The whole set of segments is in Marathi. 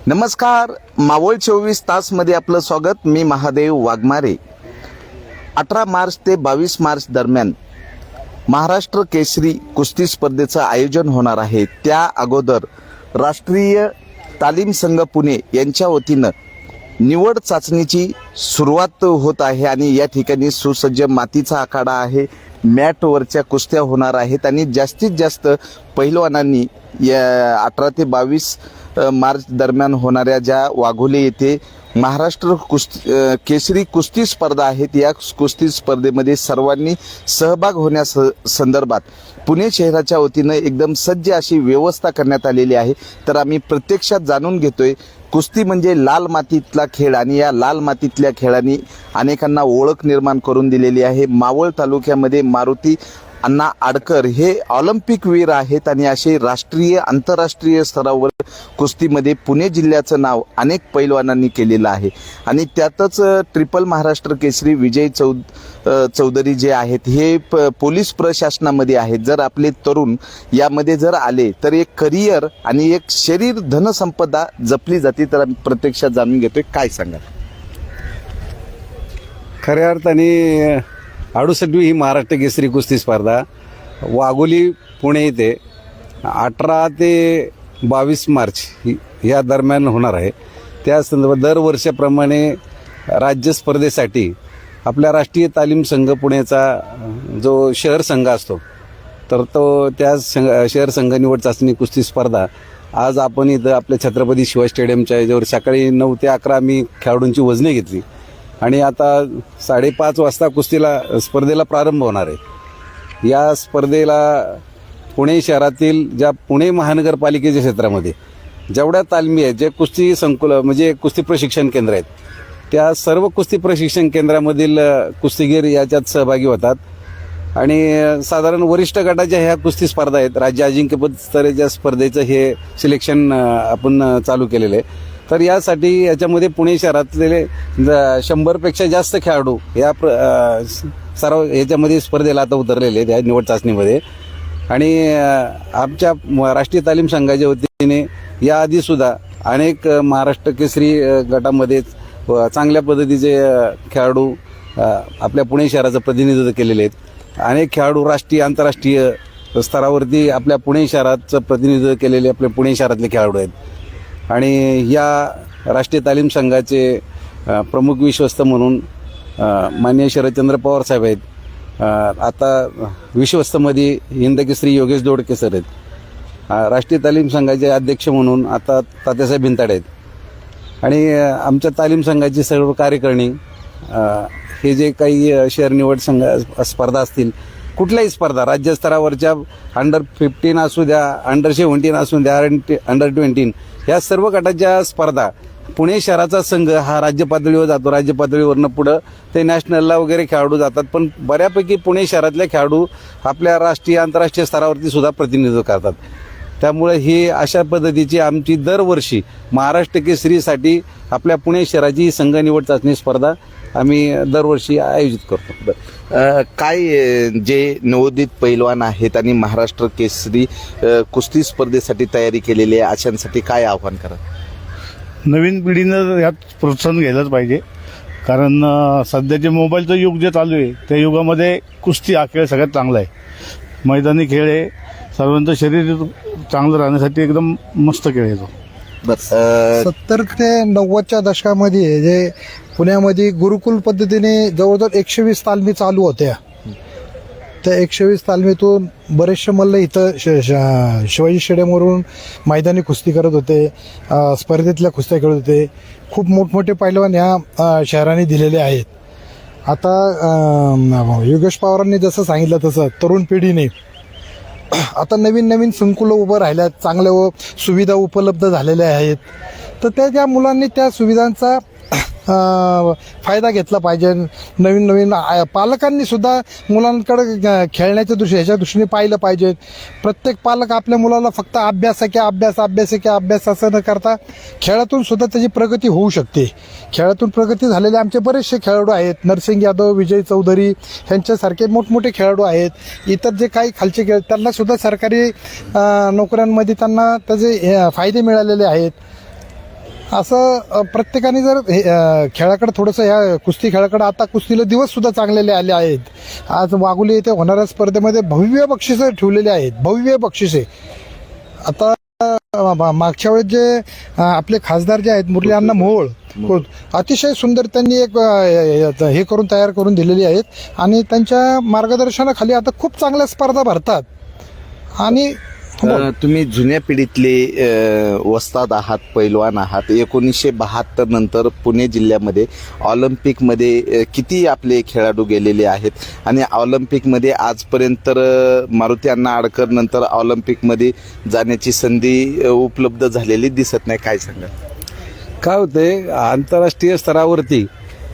नमस्कार, मावळ 24 तासमध्ये आपलं स्वागत. मी महादेव वाघमारे. 18 मार्च ते 22 मार्च दरम्यान महाराष्ट्र केसरी कुस्ती स्पर्धेचं आयोजन होणार आहे. त्या अगोदर राष्ट्रीय तालीम संघ पुणे यांच्या वतीनं निवड चाचणीची सुरुवात होत आहे आणि या ठिकाणी सुसज्ज मातीचा आखाडा आहे. मॅटवरच्या कुस्त्या होणार आहेत आणि जास्तीत जास्त पैलवानांनी या 18 ते 22 मार्च दरम्यान होणाऱ्या ज्या वाघोली येथे महाराष्ट्र केसरी कुस्ती स्पर्धा आहेत, या कुस्ती स्पर्धेमध्ये सर्वांनी सहभाग होण्यास संदर्भात पुणे शहराच्या वतीनं एकदम सज्ज अशी व्यवस्था करण्यात आलेली आहे. तर आम्ही प्रत्यक्षात जाणून घेतोय. कुस्ती म्हणजे लाल मातीतला खेळ आणि या लाल मातीतल्या खेळांनी अनेकांना ओळख निर्माण करून दिलेली आहे. मावळ तालुक्यामध्ये मारुती अण्णा आडकर हे ऑलिम्पिक वीर आहेत आणि असे राष्ट्रीय आंतरराष्ट्रीय स्तरावर कुस्तीमध्ये पुणे जिल्ह्याचं नाव अनेक पैलवानांनी केलेलं आहे. आणि त्यातच ट्रिपल महाराष्ट्र केसरी विजय चौधरी जे आहेत हे पोलीस प्रशासनामध्ये आहेत. जर आपले तरुण यामध्ये जर आले तर एक करिअर आणि एक शरीर धनसंपदा जपली जाते. तर आम्ही प्रत्यक्षात जाणून घेतोय, काय सांगा? खऱ्या अर्थाने 68वी ही महाराष्ट्र केसरी कुस्ती स्पर्धा वाघोली पुणे येथे 18 ते 22 मार्च या दरम्यान होणार आहे. त्या संदर्भात दरवर्षाप्रमाणे राज्य स्पर्धेसाठी आपल्या राष्ट्रीय तालीम संघ पुण्याचा जो शहर संघ असतो, तर तो त्या शहर संघ निवड चाचणी कुस्ती स्पर्धा आज आपण इथं आपल्या छत्रपती शिवाजी स्टेडियमच्या याच्यावर सकाळी 9 ते 11 आम्ही खेळाडूंची वजने घेतली आणि आता 5:30 वाजता स्पर्धेला प्रारंभ होणार आहे. या स्पर्धेला पुणे शहरातील ज्या पुणे महानगरपालिकेच्या क्षेत्रामध्ये जेवढ्या तालमी आहेत, जे कुस्ती संकुल म्हणजे कुस्ती प्रशिक्षण केंद्र आहेत, त्या सर्व कुस्ती प्रशिक्षण केंद्रामधील कुस्तीगीर याच्यात सहभागी होतात आणि साधारण वरिष्ठ गटाच्या ह्या कुस्ती स्पर्धा आहेत. राज्य अजिंक्यपद स्तराच्या स्पर्धेचं हे सिलेक्शन आपण चालू केलेलं आहे. तर याच्यामध्ये पुणे शहरातले 100पेक्षा जास्त खेळाडू या सर्व याच्यामध्ये स्पर्धेला आता उतरलेले आहेत या निवड चाचणीमध्ये. आणि आमच्या राष्ट्रीय तालीम संघाच्या वतीने याआधीसुद्धा अनेक महाराष्ट्र केसरी गटामध्ये चांगल्या पद्धतीचे खेळाडू आपल्या पुणे शहराचं प्रतिनिधित्व केलेले आहेत. अनेक खेळाडू राष्ट्रीय आंतरराष्ट्रीय स्तरावरती आपल्या पुणे शहराचं प्रतिनिधित्व केलेले आपले पुणे शहरातले खेळाडू आहेत. आणि या राष्ट्रीय तालीम संघाचे प्रमुख विश्वस्त म्हणून माननीय शरदचंद्र पवार साहेब आहेत. आता विश्वस्तमध्ये हिंदकेसरी योगेश दोडके सर आहेत. राष्ट्रीय तालीम संघाचे अध्यक्ष म्हणून आता तात्यासाहेब भिंताडे आहेत. आणि आमच्या तालीम संघाची सर्व कार्यकारिणी हे जे काही शहर निवड स्पर्धा असतील, कुठल्याही स्पर्धा राज्यस्तरावरच्या अंडर-15 असू द्या, अंडर-17 असू द्या, अंडर-20 या सर्व गटाच्या स्पर्धा पुणे शहराचा संघ हा राज्य पातळीवर जातो. राज्य पातळीवरनं पुढं ते नॅशनलला वगैरे खेळाडू जातात. पण बऱ्यापैकी पुणे शहरातले खेळाडू आपल्या राष्ट्रीय आंतरराष्ट्रीय स्तरावरती सुद्धा प्रतिनिधित्व करतात. त्यामुळे ही अशा पद्धतीची आमची दरवर्षी महाराष्ट्र केसरीसाठी आपल्या पुणे शहराची संघ निवड चाचणी स्पर्धा आम्ही दरवर्षी आयोजित करतो. काय जे नवोदित पैलवान आहेत आणि महाराष्ट्र केसरी कुस्ती स्पर्धेसाठी तयारी केलेली आहे, अशांसाठी काय आव्हान करा? नवीन पिढीनं यात प्रोत्साहन घ्यायलाच पाहिजे. कारण सध्याचे मोबाईलचं युग जे चालू आहे त्या युगामध्ये कुस्ती हा खेळ सगळ्यात चांगला आहे. मैदानी खेळ आहे, सर्वांचं शरीर चांगलं राहण्यासाठी एकदम मस्त खेळ येतो. 70 ते 90च्या दशकामध्ये जे पुण्यामध्ये गुरुकुल पद्धतीने जवळजवळ 120 तालमी चालू होत्या. त्या 120 तालमीतून बरेचसे मल्ल इथं शिवाजी स्टेडियमवरून मैदानी कुस्ती करत होते, स्पर्धेतल्या कुस्त्या खेळत होते. खूप मोठमोठे पैलवान ह्या शहराने दिलेले आहेत. आता योगेश पवारांनी जसं सांगितलं तसं तरुण पिढीने आता नवीन संकुलं उभं राहिल्यात, चांगल्या सुविधा उपलब्ध झालेल्या आहेत. तर त्या मुलांनी त्या सुविधांचा फायदा घेतला पाहिजे. नवीन पालकांनी सुद्धा मुलांकडे खेळण्याच्या ह्याच्या दृष्टीने पाहिलं पाहिजे. प्रत्येक पालक आपल्या मुलाला फक्त अभ्यास असं न करता खेळातून सुद्धा त्याची प्रगती होऊ शकते. खेळातून प्रगती झालेले आमचे बरेचसे खेळाडू आहेत. नरसिंग यादव, विजय चौधरी यांच्यासारखे मोठमोठे खेळाडू आहेत. इतर जे काही खालचे खेळ त्यांना सुद्धा सरकारी नोकऱ्यांमध्ये त्यांना त्याचे फायदे मिळालेले आहेत. असं प्रत्येकाने जर खेळाकडे थोडंसं ह्या कुस्ती खेळाकडे, आता कुस्तीला दिवस सुद्धा चांगलेले आले आहेत. आज वाघोली येथे होणाऱ्या स्पर्धेमध्ये भव्य बक्षिसं ठेवलेले आहेत, भव्य बक्षिसे. आता मागच्या वेळेस जे आपले खासदार जे आहेत मुरली अण्णा मोहोळ, अतिशय सुंदर त्यांनी एक हे करून तयार करून दिलेली आहेत आणि त्यांच्या मार्गदर्शनाखाली आता खूप चांगल्या स्पर्धा भरतात. आणि तुम्ही जुन्या पिढीतले वस्ताद आहात, पैलवान आहात. 1972 नंतर पुणे जिल्ह्यामध्ये ऑलिम्पिकमध्ये किती आपले खेळाडू गेलेले आहेत आणि ऑलिम्पिकमध्ये आजपर्यंत तर मारुती अण्णा आडकर नंतर ऑलिम्पिकमध्ये जाण्याची संधी उपलब्ध झालेली दिसत नाही. काय सांगा? काय होतंय, आंतरराष्ट्रीय स्तरावरती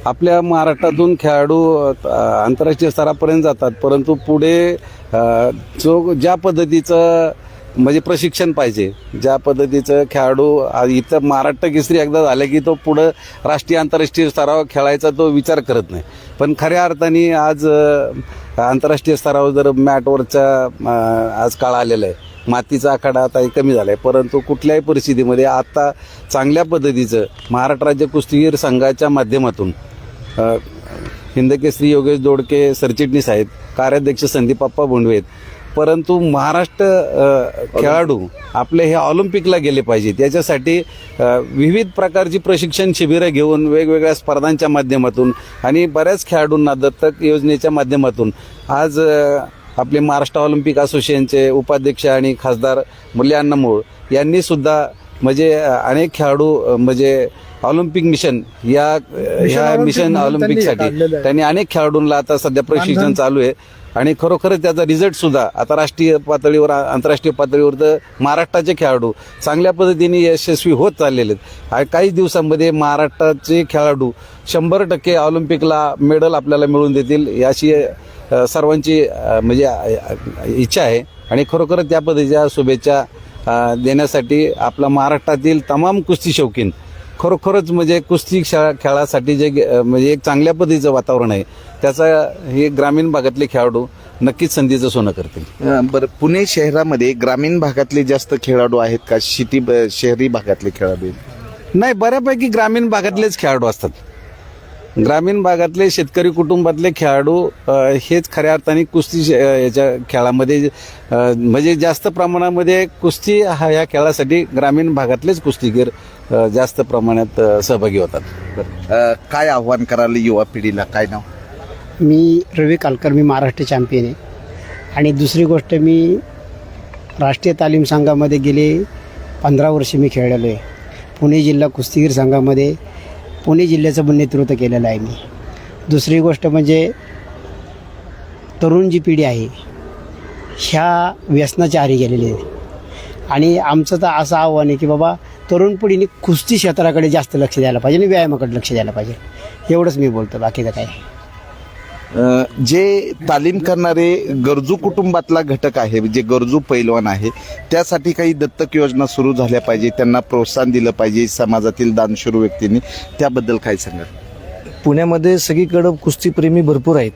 आपल्या महाराष्ट्रातून खेळाडू आंतरराष्ट्रीय स्तरापर्यंत जातात, परंतु पुढे ज्या पद्धतीचं म्हणजे प्रशिक्षण पाहिजे, ज्या पद्धतीचं खेळाडू इथं महाराष्ट्र केसरी एकदा झालं की तो पुढं राष्ट्रीय आंतरराष्ट्रीय स्तरावर खेळायचा तो विचार करत नाही. पण खऱ्या अर्थाने आज आंतरराष्ट्रीय स्तरावर जर मॅटवरचा आज काळ आलेला आहे, मातीचा आखाडा आता कमी झाला आहे, परंतु कुठल्याही परिस्थितीमध्ये आता चांगल्या पद्धतीचं महाराष्ट्र राज्य कुस्तीगीर संघाच्या माध्यमातून हिंदकेसरी योगेश दोडके सरचिटणीस आहेत, कार्याध्यक्ष संदीपाप्पा भोंडवे आहेत, परंतु महाराष्ट्र खेळाडू आपले हे ऑलिम्पिकला गेले पाहिजेत. याच्यासाठी विविध प्रकारची प्रशिक्षण शिबिरं घेऊन वेगवेगळ्या स्पर्धांच्या माध्यमातून आणि बऱ्याच खेळाडूंना दत्तक योजनेच्या माध्यमातून आज आपले महाराष्ट्र ऑलिम्पिक असोसिएशनचे उपाध्यक्ष आणि खासदार मुरली अण्णा मोहोळ यांनी सुद्धा म्हणजे अनेक खेळाडू म्हणजे ऑलिम्पिक मिशन या मिशन ऑलिम्पिकसाठी त्यांनी अनेक खेळाडूंना आता सध्या प्रशिक्षण चालू आहे आणि खरोखरच त्याचा रिझल्ट सुद्धा आता राष्ट्रीय पातळीवर आंतरराष्ट्रीय पातळीवर तर महाराष्ट्राचे खेळाडू चांगल्या पद्धतीने यशस्वी होत चाललेले आहेत. काही दिवसांमध्ये महाराष्ट्राचे खेळाडू 100% ऑलिम्पिकला मेडल आपल्याला मिळवून देतील याची सर्वांची म्हणजे इच्छा आहे आणि खरोखरच त्या पद्धतीच्या शुभेच्छा देण्यासाठी आपला महाराष्ट्रातील तमाम कुस्ती शौकीन खरोखरच म्हणजे कुस्ती खेळासाठी जे म्हणजे एक चांगल्या पद्धतीचं वातावरण आहे त्याचा हे ग्रामीण भागातले खेळाडू नक्कीच संधीचं सोनं करतील. बरं, पुणे शहरामध्ये ग्रामीण भागातले जास्त खेळाडू आहेत का शहरी भागातले खेळाडू? नाही, बऱ्यापैकी ग्रामीण भागातलेच खेळाडू असतात. ग्रामीण भागातले शेतकरी कुटुंबातले खेळाडू हेच खऱ्या अर्थाने कुस्ती याच्या खेळामध्ये म्हणजे जास्त प्रमाणामध्ये कुस्ती ह्या खेळासाठी ग्रामीण भागातलेच कुस्तीगीर जास्त प्रमाणात सहभागी होतात. काय आव्हान कराल युवा पिढीला? काय नाव? मी रवी कालकर, मी महाराष्ट्र चॅम्पियन आहे. आणि दुसरी गोष्ट, मी राष्ट्रीय तालीम संघामध्ये गेले 15 वर्ष मी खेळलेलो आहे. पुणे जिल्हा कुस्तीगीर संघामध्ये पुणे जिल्ह्याचं पण नेतृत्व केलेलं आहे मी. दुसरी गोष्ट म्हणजे तरुण जी पिढी आहे ह्या व्यसनाच्या आहारी गेलेली आहे आणि आमचं तर असं आव्हान आहे की बाबा तरुण पिढीने कुस्ती क्षेत्राकडे जास्त लक्ष द्यायला पाहिजे आणि व्यायामाकडे लक्ष द्यायला पाहिजे. एवढंच मी बोलतो, बाकीचं काय. जे तालीम करणारे गरजू कुटुंबातला घटक आहे, जे गरजू पैलवान आहे, त्यासाठी काही दत्तक योजना सुरू झाल्या पाहिजे, त्यांना प्रोत्साहन दिलं पाहिजे समाजातील दानशूर व्यक्तींनी. त्याबद्दल काय सांगाल? पुण्यामध्ये सगळीकडं कुस्तीप्रेमी भरपूर आहेत.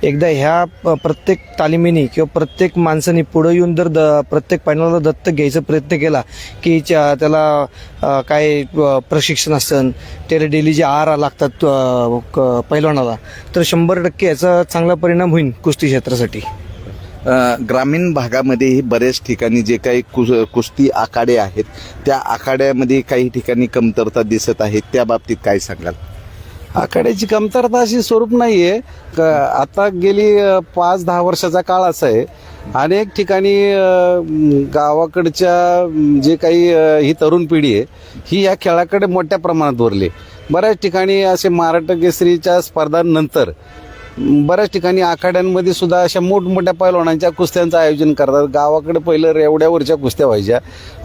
एकदा ह्या प्रत्येक तालिमीने किंवा प्रत्येक माणसाने पुढे येऊन जर प्रत्येक पैलवानाला दत्तक घ्यायचा प्रयत्न केला की त्याला काय प्रशिक्षण असेल, त्याला डेली जे आहार लागतात पैलवानाला, तर 100% याचा चांगला परिणाम होईल कुस्ती क्षेत्रासाठी. ग्रामीण भागामध्येही बऱ्याच ठिकाणी जे काही कुस्ती आखाडे आहेत त्या आखाड्यामध्ये काही ठिकाणी कमतरता दिसत आहे, त्या बाबतीत काय सांगाल? आखाड्याची कमतरता अशी स्वरूप नाही आहे. आता गेली 5-10 वर्षाचा काळ असा आहे, अनेक ठिकाणी गावाकडच्या जे काही ही तरुण पिढी आहे ही या खेळाकडे मोठ्या प्रमाणात वरली. बऱ्याच ठिकाणी असे महाराष्ट्र केसरीच्या स्पर्धांनंतर बऱ्याच ठिकाणी आखाड्यांमध्ये सुद्धा अशा मोठमोठ्या पैलवानांच्या कुस्त्यांचं आयोजन करतात. गावाकडे पहिलं एवढ्यावरच्या कुस्त्या व्हायच्या,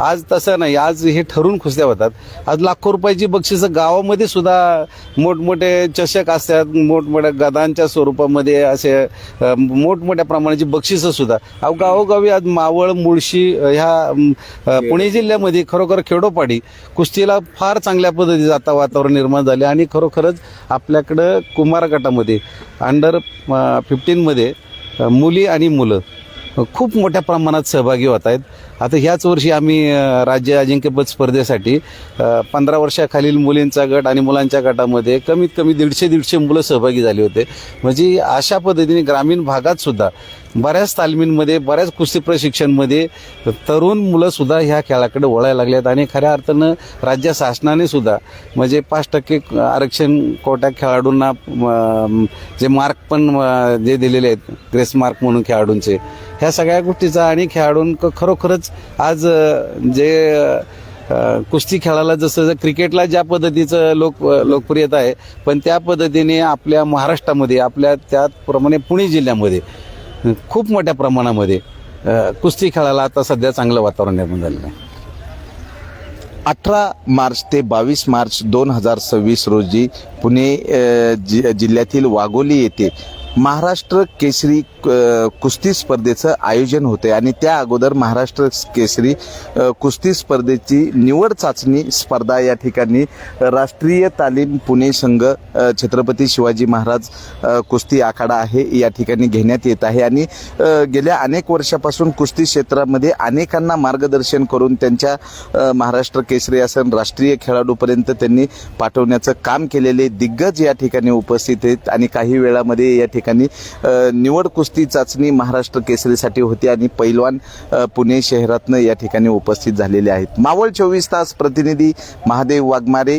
आज तसं नाही. आज हे ठरून कुस्त्या होतात. आज लाखो रुपयाची बक्षिसं गावामध्ये सुद्धा मोठमोठे चषक असतात, मोठमोठ्या गदांच्या स्वरूपामध्ये असे मोठमोठ्या प्रमाणाची बक्षिसं सुद्धा गावोगावी आज मावळ, मुळशी ह्या पुणे जिल्ह्यामध्ये खरोखर खेडोपाडी कुस्तीला फार चांगल्या पद्धतीचं आता वातावरण निर्माण झाले आणि खरोखरच आपल्याकडं कुमार गटामध्ये अंडर 15 मध्ये मुली आणि मुलं खूप मोठ्या प्रमाणात सहभागी होत आहेत आता ह्याच वर्षी आम्ही राज्य अजिंक्यपद स्पर्धेसाठी 15 वर्षाखालील मुलींचा गट आणि मुलांच्या गटामध्ये कमीत कमी 150 मुलं सहभागी झाले होते. म्हणजे अशा पद्धतीने ग्रामीण भागात सुद्धा बऱ्याच तालमींमध्ये, बऱ्याच कुस्ती प्रशिक्षणमध्ये तरुण मुलं सुद्धा ह्या खेळाकडे वळायला लागलेत आणि खऱ्या अर्थानं राज्य शासनाने सुद्धा म्हणजे 5% आरक्षण कोट्या खेळाडूंना जे मार्क पण जे दिलेले आहेत, ग्रेस मार्क म्हणून खेळाडूंचे, ह्या सगळ्या गोष्टीचा आणि खरोखरच आज जे कुस्ती खेळाला जसं क्रिकेटला ज्या पद्धतीचं लोकप्रियता आहे, पण त्या पद्धतीने आपल्या महाराष्ट्रामध्ये, आपल्या त्याचप्रमाणे पुणे जिल्ह्यामध्ये खूप मोठ्या प्रमाणामध्ये कुस्ती खेळाला आता सध्या चांगलं वातावरण निर्माण झालेलं आहे. 18 मार्च ते 22 मार्च 2026 रोजी पुणे जिल्ह्यातील वाघोली येथे महाराष्ट्र केसरी कुस्ती स्पर्धेचं आयोजन होते आणि त्या अगोदर महाराष्ट्र केसरी कुस्ती स्पर्धेची निवड चाचणी स्पर्धा या ठिकाणी राष्ट्रीय तालीम पुणे संघ छत्रपती शिवाजी महाराज कुस्ती आखाडा आहे या ठिकाणी घेण्यात येत आहे आणि गेल्या अनेक वर्षापासून कुस्ती क्षेत्रामध्ये अनेकांना मार्गदर्शन करून त्यांच्या महाराष्ट्र केसरी आसन राष्ट्रीय खेळाडूपर्यंत त्यांनी पाठवण्याचं काम केलेले दिग्गज या ठिकाणी उपस्थित आहेत आणि काही वेळामध्ये या ठिकाणी निवड कुस्ती चाचणी महाराष्ट्र केसरीसाठी होती आणि पैलवान पुणे शहरातनं या ठिकाणी उपस्थित झालेले आहेत. मावळ 24 तास प्रतिनिधी महादेव वाघमारे.